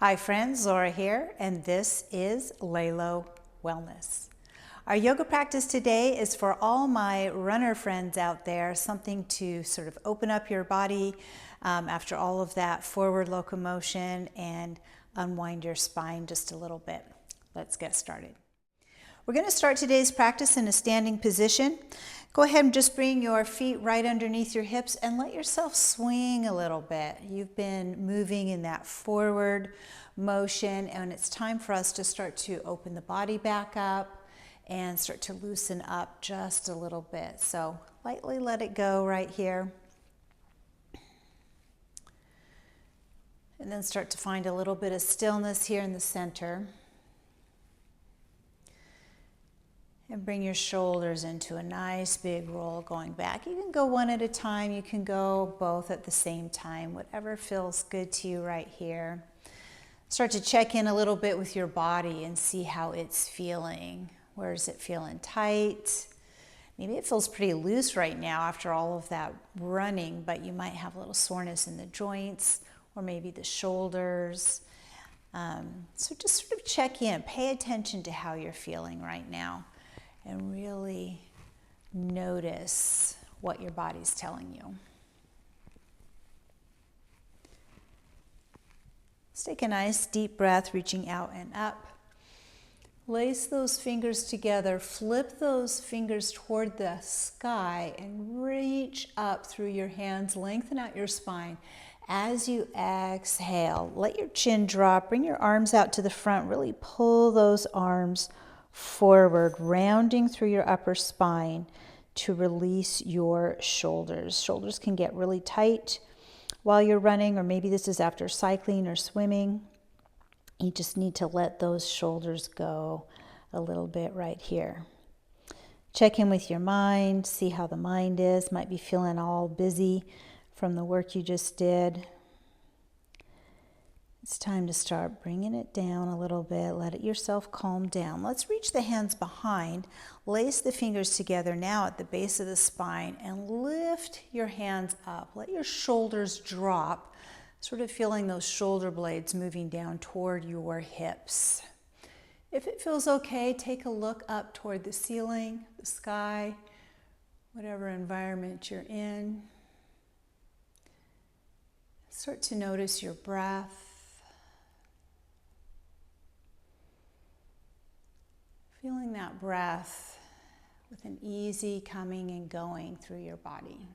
Hi friends, Laura here, and this is Lalo Wellness. Our yoga practice today is for all my runner friends out there, something to sort of open up your body after all of that forward locomotion and unwind your spine just a little bit. Let's get started. We're going to start today's practice in a standing position. Go ahead and just bring your feet right underneath your hips and let yourself swing a little bit. You've been moving in that forward motion, and it's time for us to start to open the body back up and start to loosen up just a little bit. So lightly let it go right here. And then start to find a little bit of stillness here in the center. And bring your shoulders into a nice big roll going back. You can go one at a time, you can go both at the same time, whatever feels good to you right here. Start to check in a little bit with your body and see how it's feeling. Where is it feeling tight? Maybe it feels pretty loose right now after all of that running, but you might have a little soreness in the joints or maybe the shoulders. So just sort of check in, pay attention to how you're feeling right now. And really notice what your body's telling you. Let's take a nice deep breath, reaching out and up. Lace those fingers together, flip those fingers toward the sky and reach up through your hands, lengthen out your spine. As you exhale, let your chin drop, bring your arms out to the front, really pull those arms forward, rounding through your upper spine to release your shoulders. Shoulders can get really tight while you're running, or maybe this is after cycling or swimming. You just need to let those shoulders go a little bit right here. Check in with your mind, see how the mind is. Might be feeling all busy from the work you just did. It's time to start bringing it down a little bit. Let it yourself calm down. Let's reach the hands behind. Lace the fingers together now at the base of the spine and lift your hands up. Let your shoulders drop, sort of feeling those shoulder blades moving down toward your hips. If it feels okay, take a look up toward the ceiling, the sky, whatever environment you're in. Start to notice your breath. Feeling that breath with an easy coming and going through your body.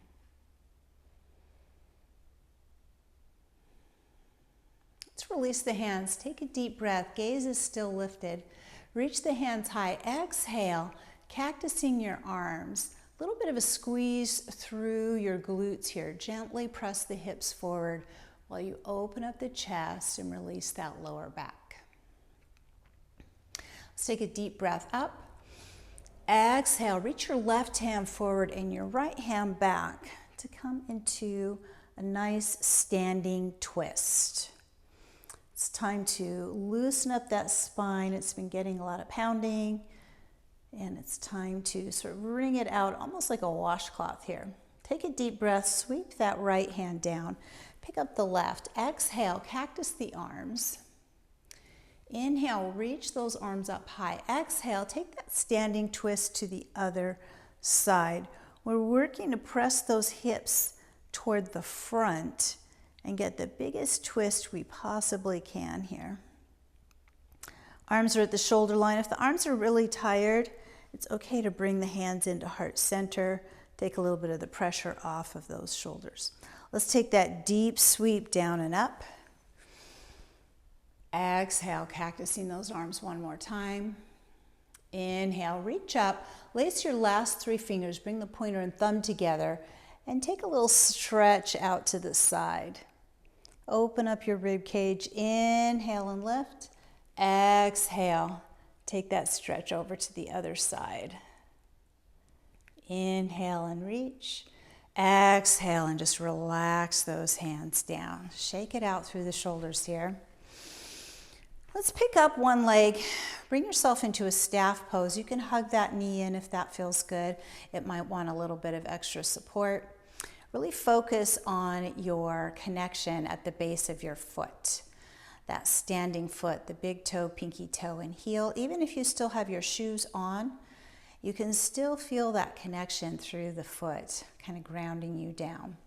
Let's release the hands. Take a deep breath. Gaze is still lifted. Reach the hands high. Exhale, cactusing your arms. A little bit of a squeeze through your glutes here. Gently press the hips forward while you open up the chest and release that lower back. Let's take a deep breath up. Exhale, reach your left hand forward and your right hand back to come into a nice standing twist. It's time to loosen up that spine. It's been getting a lot of pounding, and it's time to sort of wring it out almost like a washcloth here. Take a deep breath, sweep that right hand down, pick up the left. Exhale, cactus the arms. Inhale, reach those arms up high. Exhale, take that standing twist to the other side. We're working to press those hips toward the front and get the biggest twist we possibly can here. Arms are at the shoulder line. If the arms are really tired, it's okay to bring the hands into heart center. Take a little bit of the pressure off of those shoulders. Let's take that deep sweep down and up. Exhale, cactusing those arms one more time. Inhale, reach up, lace your last three fingers, bring the pointer and thumb together, and take a little stretch out to the side. Open up your rib cage, inhale and lift. Exhale, take that stretch over to the other side. Inhale and reach. Exhale and just relax those hands down. Shake it out through the shoulders here. Let's pick up one leg, bring yourself into a staff pose. You can hug that knee in if that feels good. It might want a little bit of extra support. Really focus on your connection at the base of your foot. that standing foot, the big toe, pinky toe, and heel. Even if you still have your shoes on, you can still feel that connection through the foot, kind of grounding you down.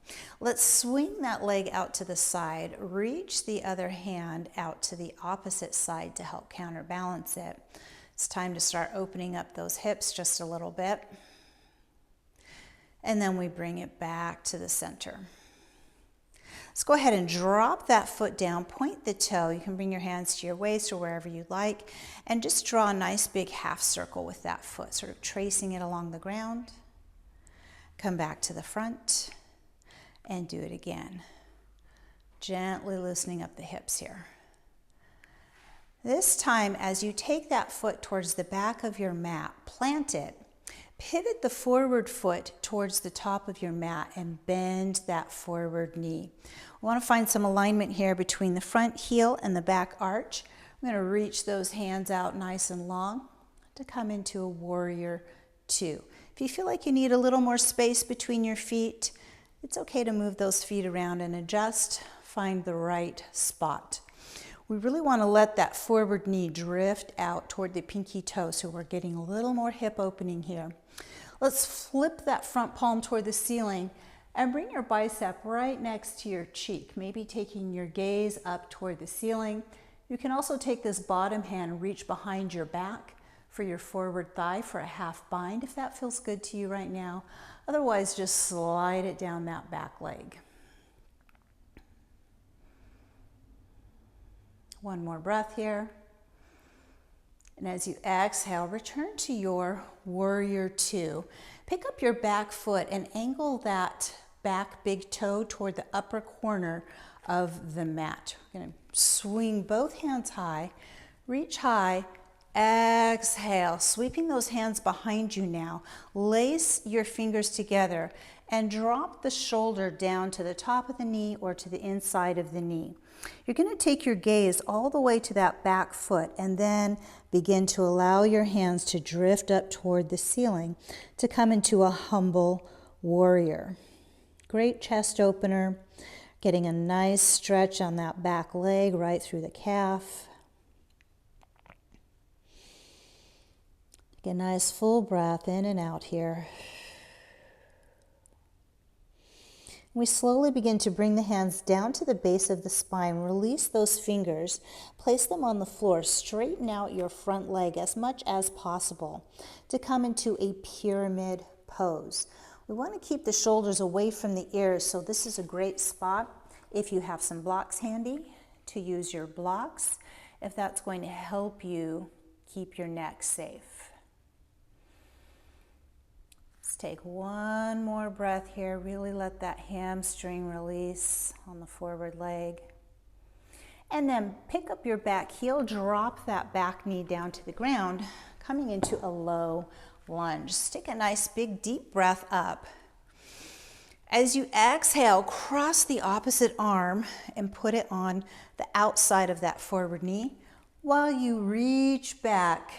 Let's swing that leg out to the side, reach the other hand out to the opposite side to help counterbalance it. It's time to start opening up those hips just a little bit. And then we bring it back to the center. Let's go ahead and drop that foot down, point the toe. You can bring your hands to your waist or wherever you like, and just draw a nice big half circle with that foot, sort of tracing it along the ground. Come back to the front and do it again. Gently loosening up the hips here. This time, as you take that foot towards the back of your mat, plant it. Pivot the forward foot towards the top of your mat and bend that forward knee. We want to find some alignment here between the front heel and the back arch. I'm going to reach those hands out nice and long to come into a warrior two. If you feel like you need a little more space between your feet, it's okay to move those feet around and adjust. Find the right spot. We really want to let that forward knee drift out toward the pinky toe, so we're getting a little more hip opening here. Let's flip that front palm toward the ceiling and bring your bicep right next to your cheek, maybe taking your gaze up toward the ceiling. You can also take this bottom hand, reach behind your back for your forward thigh for a half bind if that feels good to you right now. Otherwise, just slide it down that back leg. One more breath here. And as you exhale, return to your warrior two. Pick up your back foot and angle that back big toe toward the upper corner of the mat. We're going to swing both hands high, reach high, exhale, sweeping those hands behind you now. Lace your fingers together and drop the shoulder down to the top of the knee or to the inside of the knee. You're going to take your gaze all the way to that back foot and then begin to allow your hands to drift up toward the ceiling to come into a humble warrior. Great chest opener, getting a nice stretch on that back leg right through the calf. Take a nice full breath in and out here. We slowly begin to bring the hands down to the base of the spine. Release those fingers. Place them on the floor. Straighten out your front leg as much as possible to come into a pyramid pose. We want to keep the shoulders away from the ears, so this is a great spot if you have some blocks handy to use your blocks, if that's going to help you keep your neck safe. Take one more breath here. Really let that hamstring release on the forward leg. And then pick up your back heel, drop that back knee down to the ground, coming into a low lunge. Just take a nice big deep breath up. As you exhale, cross the opposite arm and put it on the outside of that forward knee while you reach back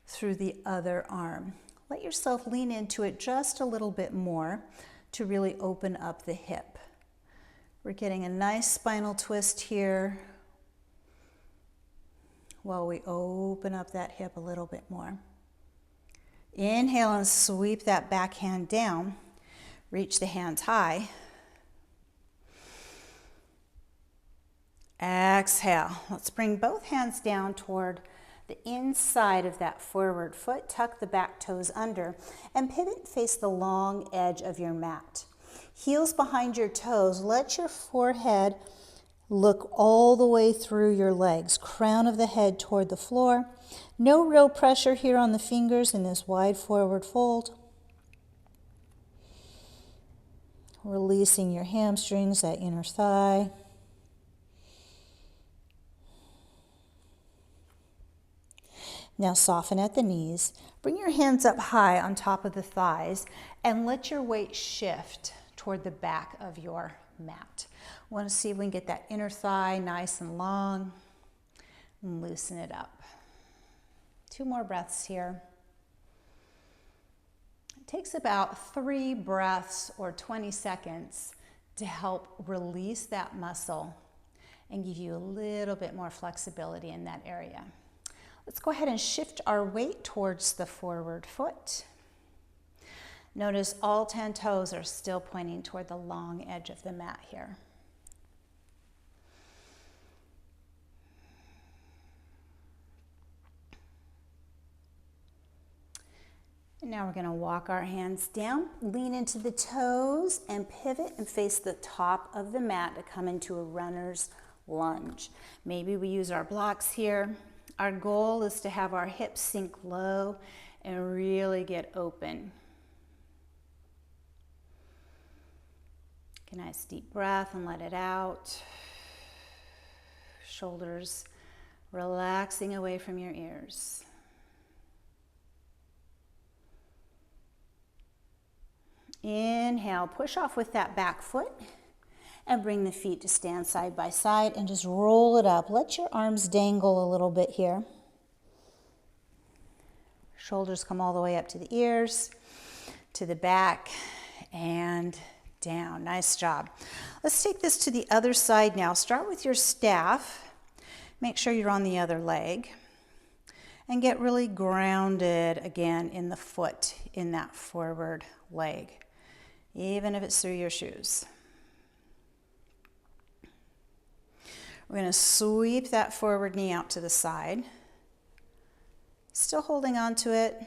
through the other arm. Let yourself lean into it just a little bit more to really open up the hip. We're getting a nice spinal twist here while we open up that hip a little bit more. Inhale and sweep that back hand down. Reach the hands high. Exhale. Let's bring both hands down toward the inside of that forward foot. Tuck the back toes under and pivot, face the long edge of your mat. Heels behind your toes. Let your forehead look all the way through your legs. Crown of the head toward the floor. No real pressure here on the fingers in this wide forward fold. Releasing your hamstrings, that inner thigh. Now soften at the knees. Bring your hands up high on top of the thighs and let your weight shift toward the back of your mat. I want to see if we can get that inner thigh nice and long and loosen it up. 2 more breaths here. It takes about 3 breaths or 20 seconds to help release that muscle and give you a little bit more flexibility in that area. Let's go ahead and shift our weight towards the forward foot. Notice all 10 toes are still pointing toward the long edge of the mat here. And now we're going to walk our hands down, lean into the toes, and pivot and face the top of the mat to come into a runner's lunge. Maybe we use our blocks here. Our goal is to have our hips sink low and really get open. Take a nice deep breath and let it out. Shoulders relaxing away from your ears. Inhale, push off with that back foot and bring the feet to stand side by side and just roll it up. Let your arms dangle a little bit here. Shoulders come all the way up to the ears, to the back, and down. Nice job. Let's take this to the other side now. Start with your staff. Make sure you're on the other leg. And get really grounded again in the foot, in that forward leg, even if it's through your shoes. We're going to sweep that forward knee out to the side, still holding on to it,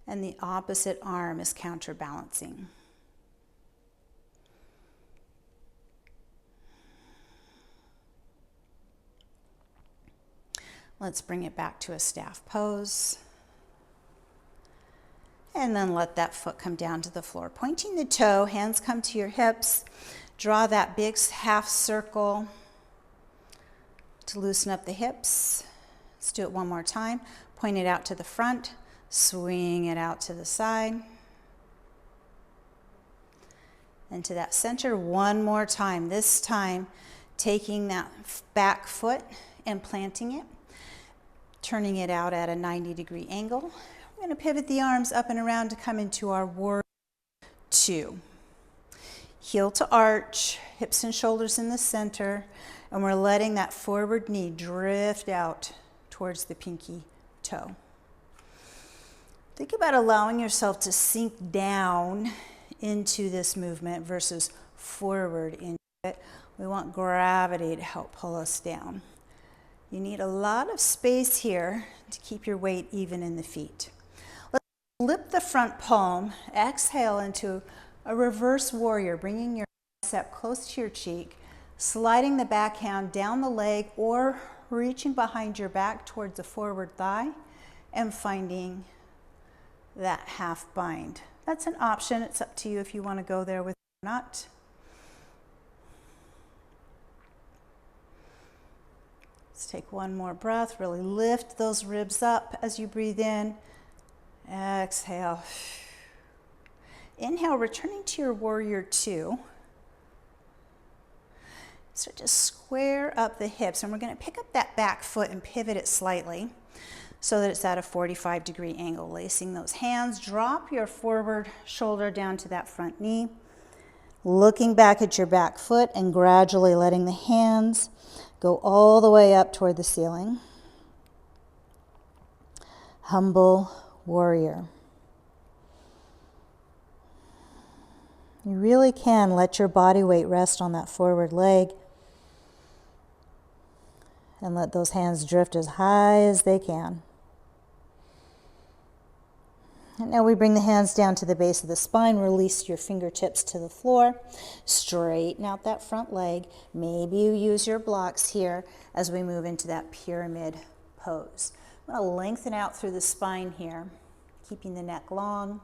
and the opposite arm is counterbalancing. Let's bring it back to a staff pose. And then let that foot come down to the floor. Pointing the toe, hands come to your hips. Draw that big half circle to loosen up the hips. Let's do it one more time. Point it out to the front, swing it out to the side. And to that center one more time. This time, taking that back foot and planting it, turning it out at a 90-degree angle. We're going to pivot the arms up and around to come into our warrior two. Heel to arch, hips and shoulders in the center, and we're letting that forward knee drift out towards the pinky toe. Think about allowing yourself to sink down into this movement versus forward into it. We want gravity to help pull us down. You need a lot of space here to keep your weight even in the feet. Let's flip the front palm, exhale into a reverse warrior, bringing your bicep close to your cheek, sliding the back hand down the leg or reaching behind your back towards the forward thigh and finding that half bind. That's an option. It's up to you if you want to go there with it or not. Let's take one more breath. Really lift those ribs up as you breathe in. Exhale. Inhale, returning to your warrior two. Start to square up the hips, and we're going to pick up that back foot and pivot it slightly so that it's at a 45-degree angle. Lacing those hands, drop your forward shoulder down to that front knee. Looking back at your back foot and gradually letting the hands go all the way up toward the ceiling. Humble warrior. You really can let your body weight rest on that forward leg and let those hands drift as high as they can. And now we bring the hands down to the base of the spine, release your fingertips to the floor, straighten out that front leg. Maybe you use your blocks here as we move into that pyramid pose. I'm going to lengthen out through the spine here, keeping the neck long.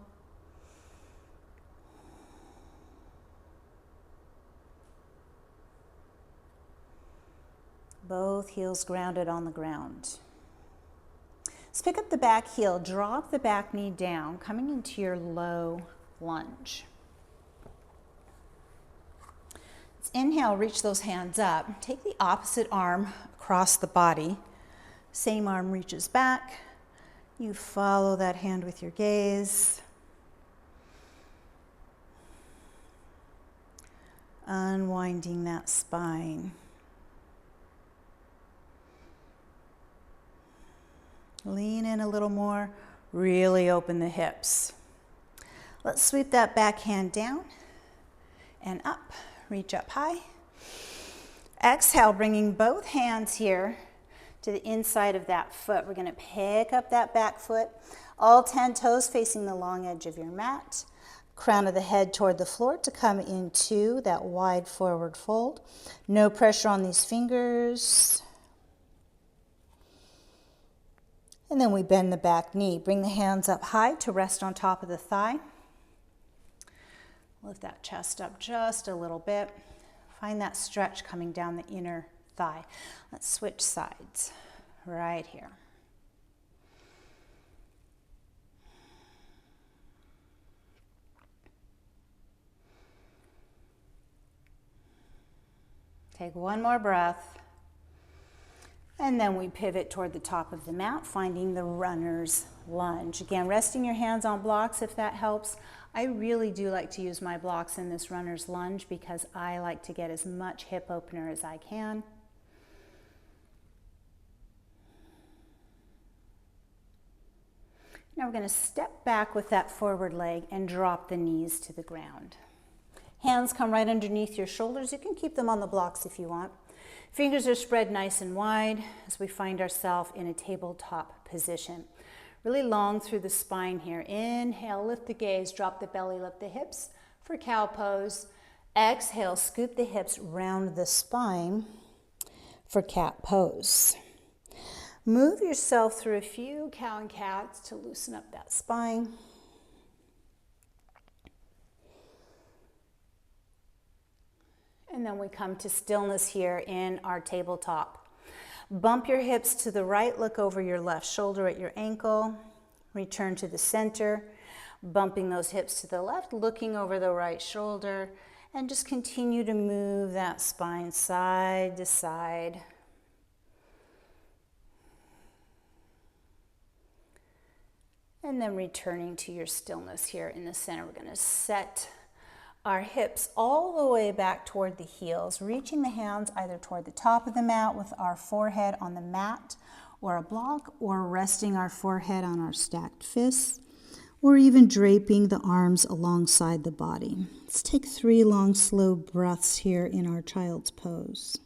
Both heels grounded on the ground. Let's pick up the back heel, drop the back knee down, coming into your low lunge. Let's inhale, reach those hands up. Take the opposite arm across the body. Same arm reaches back. You follow that hand with your gaze. Unwinding that spine. Lean in a little more, really open the hips. Let's sweep that back hand down and up, reach up high. Exhale, bringing both hands here to the inside of that foot. We're gonna pick up that back foot, all 10 toes facing the long edge of your mat. Crown of the head toward the floor to come into that wide forward fold. No pressure on these fingers. And then we bend the back knee. Bring the hands up high to rest on top of the thigh. Lift that chest up just a little bit. Find that stretch coming down the inner thigh. Let's switch sides right here. Take one more breath. And then we pivot toward the top of the mat, finding the runner's lunge. Again, resting your hands on blocks if that helps. I really do like to use my blocks in this runner's lunge because I like to get as much hip opener as I can. Now we're going to step back with that forward leg and drop the knees to the ground. Hands come right underneath your shoulders. You can keep them on the blocks if you want. Fingers are spread nice and wide as we find ourselves in a tabletop position. Really long through the spine here. Inhale, lift the gaze, drop the belly, lift the hips for cow pose. Exhale, scoop the hips, round the spine for cat pose. Move yourself through a few cow and cats to loosen up that spine. And then we come to stillness here in our tabletop. Bump your hips to the right, look over your left shoulder at your ankle, return to the center, bumping those hips to the left, looking over the right shoulder, and just continue to move that spine side to side. And then returning to your stillness here in the center. We're going to set our hips all the way back toward the heels, reaching the hands either toward the top of the mat with our forehead on the mat or a block, or resting our forehead on our stacked fists, or even draping the arms alongside the body. Let's take 3 long, slow breaths here in our child's pose.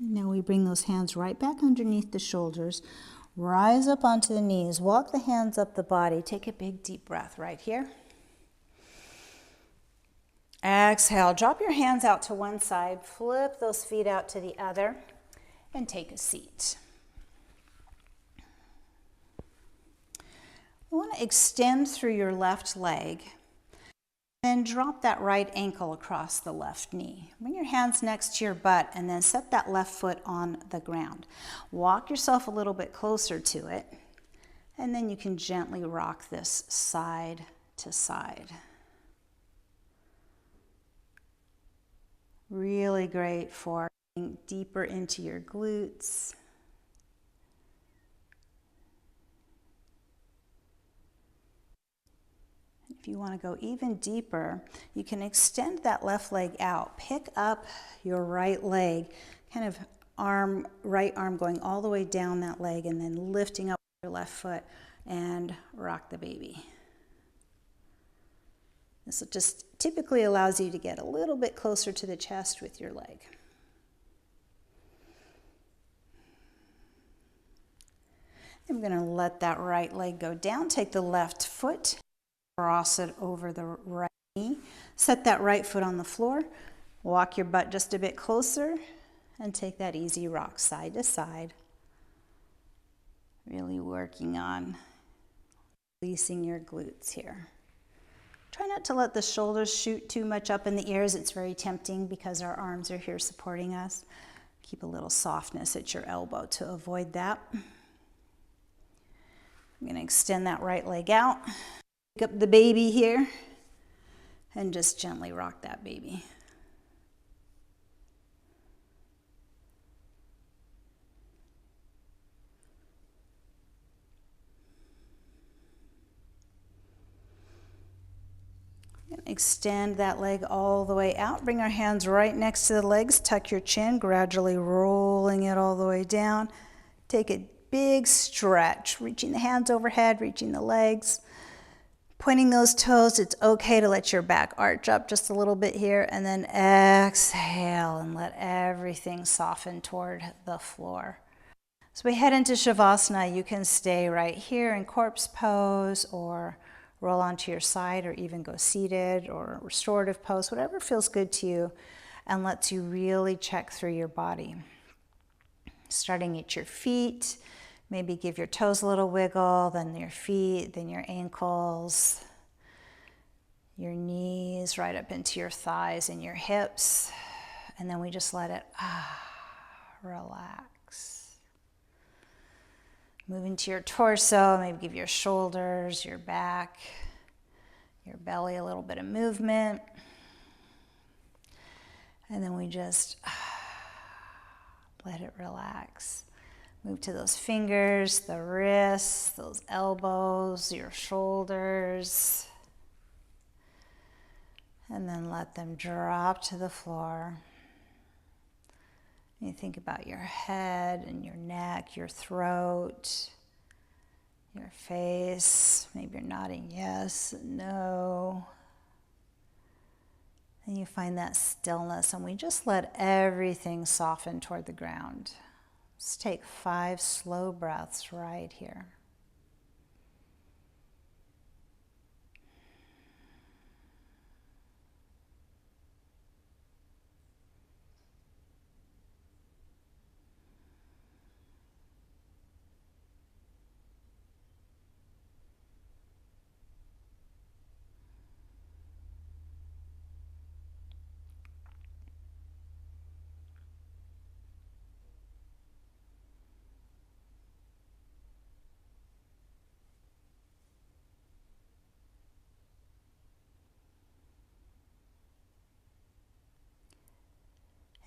Now we bring those hands right back underneath the shoulders, rise up onto the knees, walk the hands up the body, take a big deep breath right here. Exhale, drop your hands out to one side, flip those feet out to the other, and take a seat. You want to extend through your left leg. Then drop that right ankle across the left knee. Bring your hands next to your butt and then set that left foot on the ground. Walk yourself a little bit closer to it, and then you can gently rock this side to side. Really great for getting deeper into your glutes. If you want to go even deeper, you can extend that left leg out. Pick up your right leg, kind of right arm going all the way down that leg and then lifting up your left foot and rock the baby. This just typically allows you to get a little bit closer to the chest with your leg. I'm going to let that right leg go down. Take the left foot, cross it over the right knee. Set that right foot on the floor. Walk your butt just a bit closer and take that easy rock side to side. Really working on releasing your glutes here. Try not to let the shoulders shoot too much up in the ears. It's very tempting because our arms are here supporting us. Keep a little softness at your elbow to avoid that. I'm going to extend that right leg out. Pick up the baby here and just gently rock that baby. Extend that leg all the way out. Bring our hands right next to the legs. Tuck your chin, gradually rolling it all the way down. Take a big stretch, reaching the hands overhead, reaching the legs. Pointing those toes, it's okay to let your back arch up just a little bit here, and then exhale and let everything soften toward the floor. As we head into Shavasana, you can stay right here in corpse pose or roll onto your side or even go seated or restorative pose, whatever feels good to you and lets you really check through your body. Starting at your feet, maybe give your toes a little wiggle, then your feet, then your ankles, your knees right up into your thighs and your hips. And then we just let it relax. Move into your torso, maybe give your shoulders, your back, your belly a little bit of movement. And then we just let it relax. Move to those fingers, the wrists, those elbows, your shoulders. And then let them drop to the floor. You think about your head and your neck, your throat, your face. Maybe you're nodding yes, no. And you find that stillness, and we just let everything soften toward the ground. Let's take 5 slow breaths right here.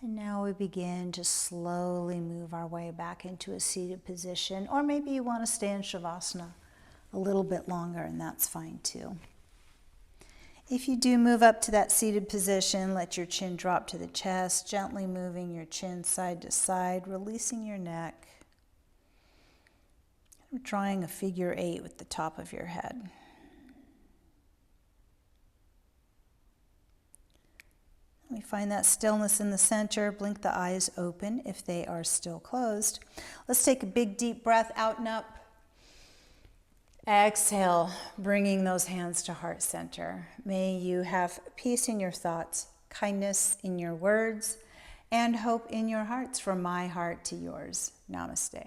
And now we begin to slowly move our way back into a seated position, or maybe you want to stay in Shavasana a little bit longer, and that's fine too. If you do move up to that seated position, let your chin drop to the chest, gently moving your chin side to side, releasing your neck. We're drawing a figure 8 with the top of your head. We find that stillness in the center. Blink the eyes open if they are still closed. Let's take a big deep breath out and up. Exhale, bringing those hands to heart center. May you have peace in your thoughts, kindness in your words, and hope in your hearts, from my heart to yours. Namaste.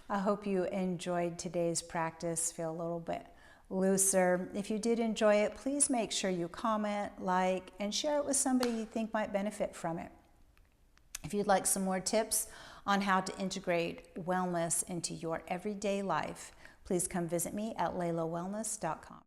I hope you enjoyed today's practice. Feel a little bit looser. If you did enjoy it, please make sure you comment, like, and share it with somebody you think might benefit from it. If you'd like some more tips on how to integrate wellness into your everyday life, please come visit me at laylawellness.com.